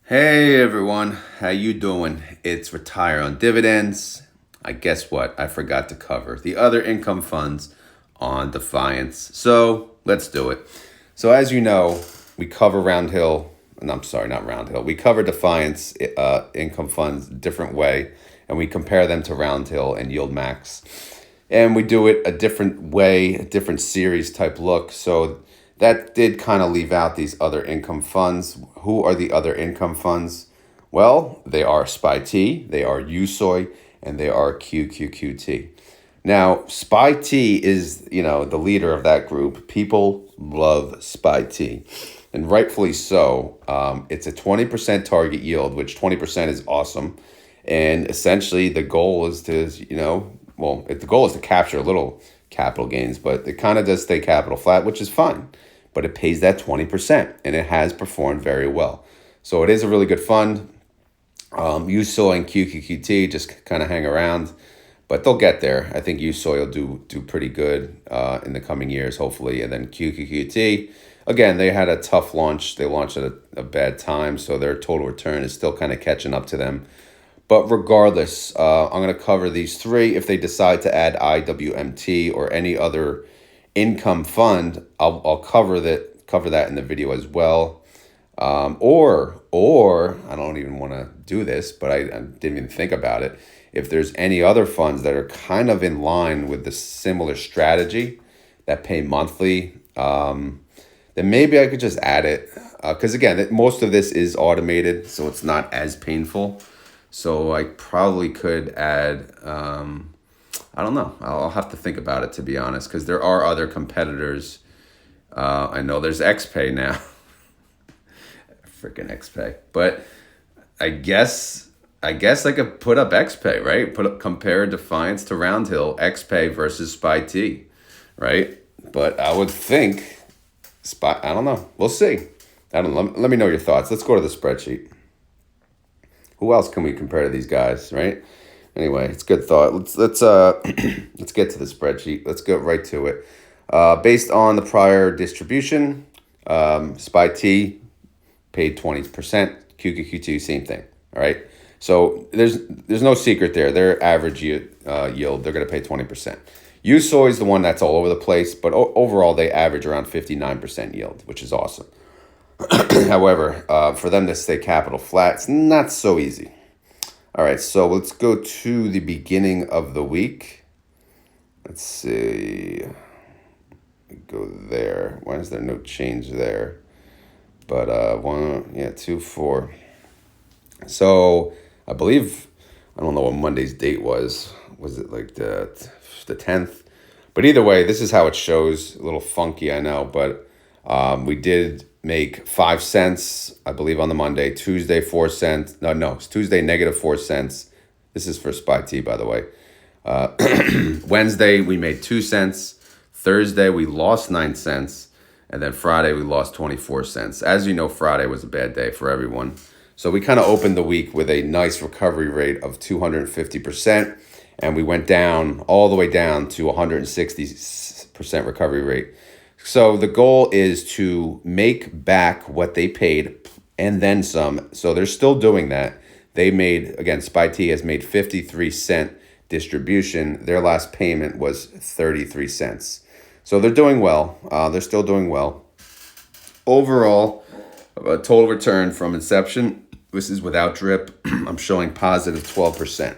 Hey everyone, how you doing? It's Retire on Dividends. I guess what? I forgot to cover the other income funds on Defiance. So let's do it. So as you know, we cover Round Hill, and I'm sorry, not Round Hill. We cover Defiance income funds a different way, and we compare them to Round Hill and Yield Max. And we do it a different way, a different series type look. So that did kind of leave out these other income funds. Who are the other income funds? Well, they are SPYT, they are USOY, and they are QQQT. Now, SPYT is, the leader of that group. People love SPYT, and rightfully so. It's a 20% target yield, which 20% is awesome. And essentially, the goal is to, the goal is to capture a little capital gains, but it kind of does stay capital flat, which is fine. But it pays that 20%, and it has performed very well. So it is a really good fund. USOY and QQQT just kind of hang around, but they'll get there. I think USOY will do pretty good in the coming years, hopefully. And then QQQT, again, they had a tough launch. They launched at a bad time, so their total return is still kind of catching up to them. But regardless, I'm going to cover these three. If they decide to add IWMT or any other income fund, I'll cover that in the video as well. Or I don't even want to do this, but I didn't even think about it. If there's any other funds that are kind of in line with the similar strategy that pay monthly, then maybe I could just add it. Because again, most of this is automated, so it's not as painful. So I probably could add, I don't know. I'll have to think about it, to be honest, because there are other competitors. I know there's XPay now. Freaking XPay. But I guess I could put up XPay, right? Compare Defiance to Round Hill, XPay versus SPYT, right? But I would think I don't know. We'll see. I don't know. Let me know your thoughts. Let's go to the spreadsheet. Who else can we compare to these guys, right? Anyway, it's good thought. Let's let's get to the spreadsheet. Let's go right to it. Based on the prior distribution, SPYT paid 20%. QQQ2, same thing. All right. So there's no secret there. Their average yield, they're going to pay 20%. USOY is the one that's all over the place, but overall they average around 59% yield, which is awesome. However, for them to stay capital flat, it's not so easy. All right, so let's go to the beginning of the week. Let's see. Go there. Why is there no change there? But 2, 4. So I believe, I don't know what Monday's date was. Was it like the 10th? But either way, this is how it shows. A little funky, I know, but we did make 5 cents, I believe, on the Monday. Tuesday, 4 cents. No, it's Tuesday, negative 4 cents. This is for SPYT, by the way. Wednesday, we made 2 cents. Thursday, we lost 9 cents. And then Friday, we lost 24 cents. As you know, Friday was a bad day for everyone. So we kind of opened the week with a nice recovery rate of 250%. And we went down, all the way down to 160% recovery rate. So the goal is to make back what they paid and then some. So they're still doing that. They made, again, SPYT has made 53-cent distribution. Their last payment was 33 cents. So they're doing well. They're still doing well. Overall, total return from inception, this is without drip, I'm showing positive 12%.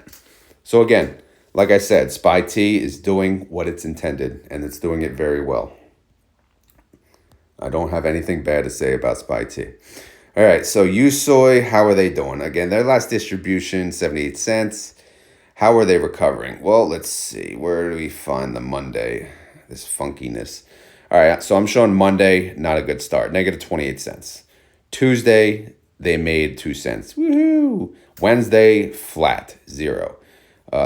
So again, like I said, SPYT is doing what it's intended, and it's doing it very well. I don't have anything bad to say about SPYT. All right, so USOY, how are they doing? Again, their last distribution, 78 cents. How are they recovering? Well, let's see. Where do we find the Monday? This funkiness. All right, so I'm showing Monday, not a good start. Negative 28 cents. Tuesday, they made 2 cents. Woohoo! Wednesday, flat, 0.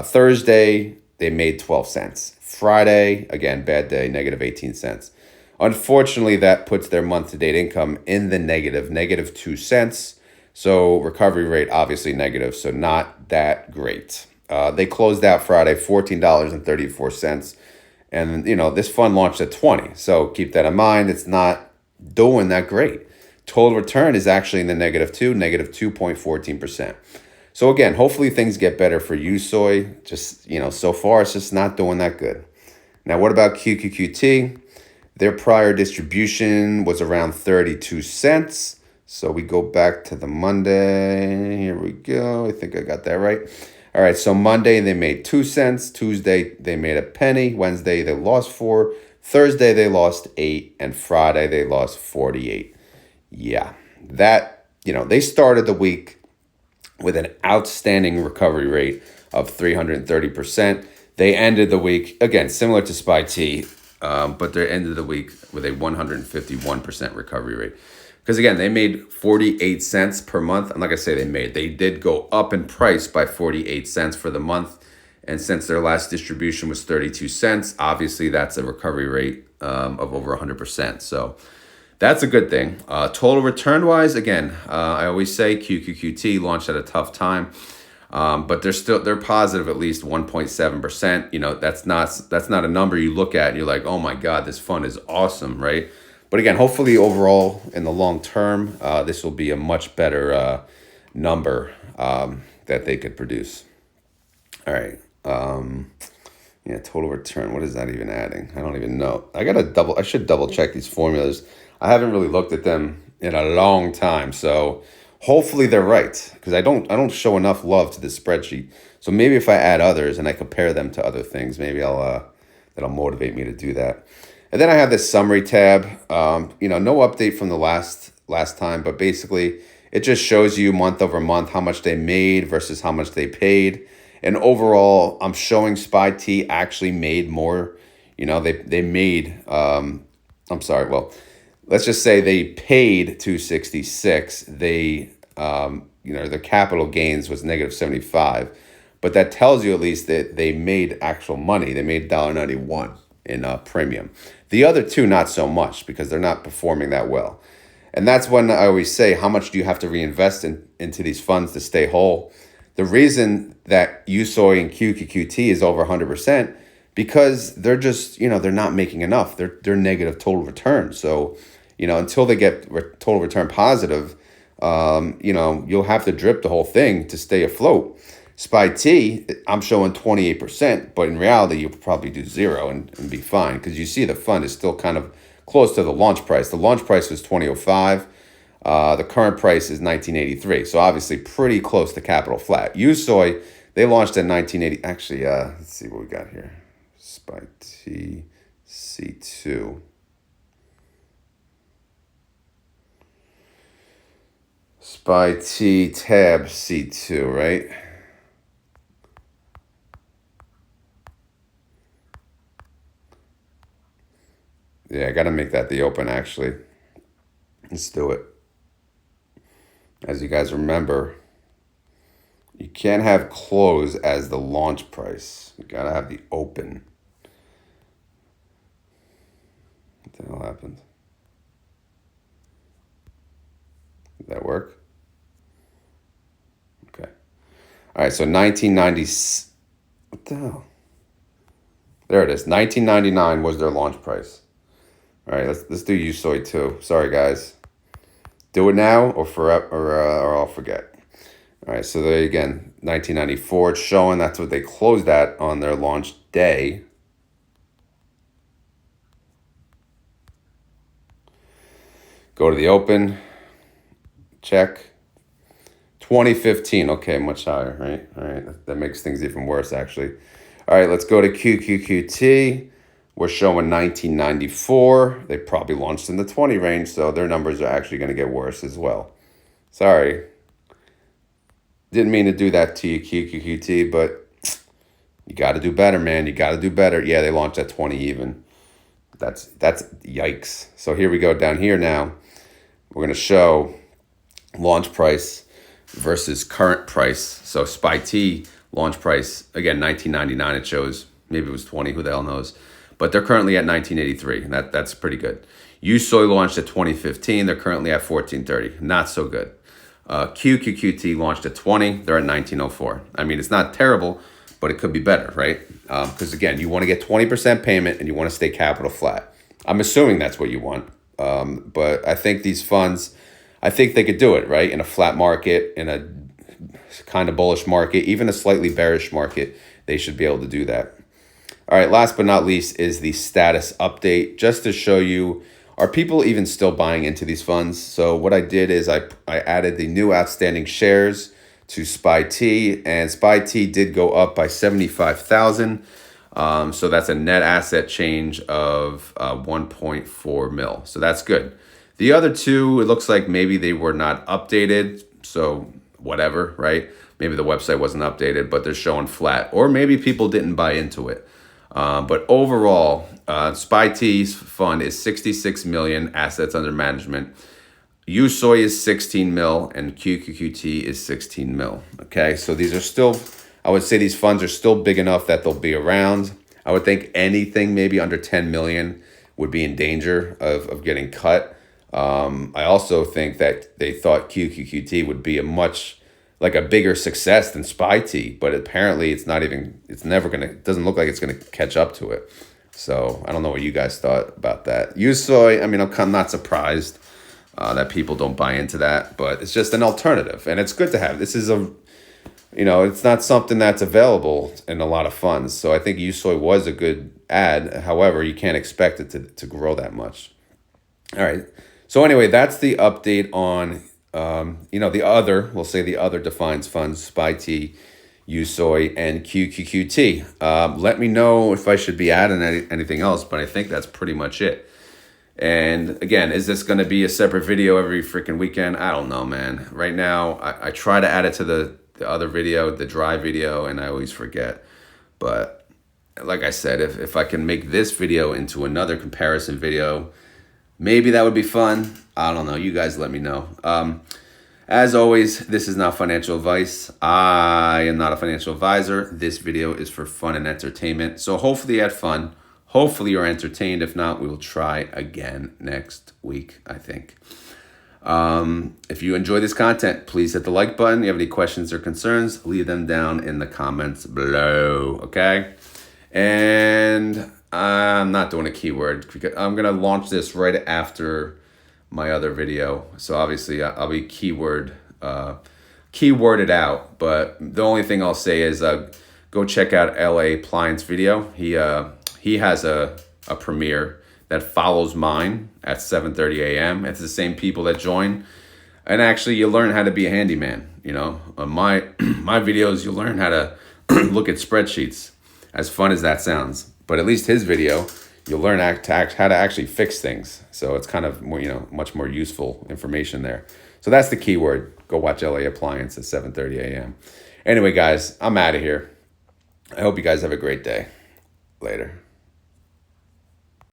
Thursday, they made 12 cents. Friday, again, bad day, negative 18 cents. Unfortunately, that puts their month-to-date income in the negative 2 cents. So recovery rate, obviously negative, so not that great. They closed out Friday, $14.34. And, this fund launched at 20. So keep that in mind. It's not doing that great. Total return is actually in the negative 2.14%. So again, hopefully things get better for USOY. Just, so far it's just not doing that good. Now, what about QQQT? Their prior distribution was around 32 cents. So we go back to the Monday. Here we go. I think I got that right. All right, so Monday they made 2 cents. Tuesday they made a penny. Wednesday they lost 4. Thursday they lost 8. And Friday they lost 48. Yeah, they started the week with an outstanding recovery rate of 330%. They ended the week, again, similar to SPYT, but they ended the week with a 151% recovery rate. Because again, they made 48 cents per month. I'm not going to say they did go up in price by 48 cents for the month. And since their last distribution was 32 cents, obviously that's a recovery rate of over 100%. So that's a good thing. Total return wise, again, I always say QQQT launched at a tough time, but they're positive at least 1.7%. That's not a number you look at and you're like, oh my God, this fund is awesome, right? But again, hopefully overall in the long term, this will be a much better number that they could produce. All right. Total return. What is that even adding? I don't even know. I should double check these formulas. I haven't really looked at them in a long time. So hopefully they're right, because I don't show enough love to this spreadsheet. So maybe if I add others and I compare them to other things, maybe that'll motivate me to do that. And then I have this summary tab. No update from the last time, but basically it just shows you month over month how much they made versus how much they paid. And overall, I'm showing SPYT actually made more. They made, let's just say they paid 266. They, their capital gains was negative 75. But that tells you at least that they made actual money. They made $1.91 in premium. The other two, not so much, because they're not performing that well. And that's when I always say, how much do you have to reinvest into these funds to stay whole? The reason that USOY and QQQT is over 100%, because they're just, they're not making enough. They're negative total return. So, until they get total return positive, you'll have to drip the whole thing to stay afloat. SPYT, I'm showing 28%, but in reality, you'll probably do 0 and be fine, because you see the fund is still kind of close to the launch price. The launch price was 2005. The current price is 1983, so obviously pretty close to capital flat. USOY, they launched in 1980. Actually, let's see what we got here. SPYT C2. SPYT tab C2, right? Yeah, I got to make that the open, actually. Let's do it. As you guys remember, you can't have close as the launch price. You gotta have the open. What the hell happened? Did that work? Okay. All right, so 1990. What the hell? There it is. 1999 was their launch price. All right, let's do USOY too. Sorry, guys. Do it now or forever, or I'll forget. All right, so there again, 1994. It's showing that's what they closed at on their launch day. Go to the open. Check. 2015. Okay, much higher, right? All right, that makes things even worse, actually. All right, let's go to QQQT. We're showing 1994. They probably launched in the 20 range, so their numbers are actually going to get worse as well. Sorry. Didn't mean to do that to you, QQQT, but you got to do better, man. You got to do better. Yeah, they launched at 20 even. That's yikes. So here we go down here now. We're going to show launch price versus current price. So SPYT launch price, again, 1999 it shows. Maybe it was 20, who the hell knows. But they're currently at 1983, and that's pretty good. USOY launched at 2015. They're currently at 1430. Not so good. QQQT launched at 20. They're at 1904. I mean, it's not terrible, but it could be better, right? Because, again, you want to get 20% payment, and you want to stay capital flat. I'm assuming that's what you want. But I think these funds, I think they could do it, right? In a flat market, in a kind of bullish market, even a slightly bearish market, they should be able to do that. All right, last but not least is the status update, just to show you, are people even still buying into these funds? So what I did is I added the new outstanding shares to SPYT, and SPYT did go up by 75,000. So that's a net asset change of 1.4 mil. So that's good. The other two, it looks like maybe they were not updated. So whatever, right? Maybe the website wasn't updated, but they're showing flat. Or maybe people didn't buy into it. But overall, SPYT's fund is 66 million assets under management. USOY is 16 mil and QQQT is 16 mil. Okay, so these are still, I would say these funds are still big enough that they'll be around. I would think anything maybe under 10 million would be in danger of getting cut. I also think that they thought QQQT would be a bigger success than SPYT, but apparently it doesn't look like it's gonna catch up to it. So I don't know what you guys thought about that. USOY, I mean, I'm not surprised that people don't buy into that, but it's just an alternative, and it's good to have. This is it's not something that's available in a lot of funds. So I think USOY was a good add. However, you can't expect it to grow that much. All right. So anyway, that's the update on, the other Defiance funds, SPYT, USOY, and QQQT. Let me know if I should be adding anything else, but I think that's pretty much it. And again, is this going to be a separate video every freaking weekend? I don't know, man. Right now, I try to add it to the other video, the dry video, and I always forget. But like I said, if I can make this video into another comparison video, maybe that would be fun. I don't know. You guys let me know. As always, this is not financial advice. I am not a financial advisor. This video is for fun and entertainment. So hopefully you had fun. Hopefully you're entertained. If not, we will try again next week, I think. If you enjoy this content, please hit the like button. If you have any questions or concerns, leave them down in the comments below, okay? And I'm not doing a keyword because I'm going to launch this right after my other video. So obviously I'll be keyworded out, but the only thing I'll say is go check out LA Appliance video. He has a premiere that follows mine at 7:30 a.m. It's the same people that join. And actually you learn how to be a handyman. On my videos, you'll learn how to look at spreadsheets, as fun as that sounds. But at least his video, you'll learn how to actually fix things. So it's kind of more, much more useful information there. So that's the keyword. Go watch LA Appliance at 7:30 a.m. Anyway, guys, I'm out of here. I hope you guys have a great day. Later.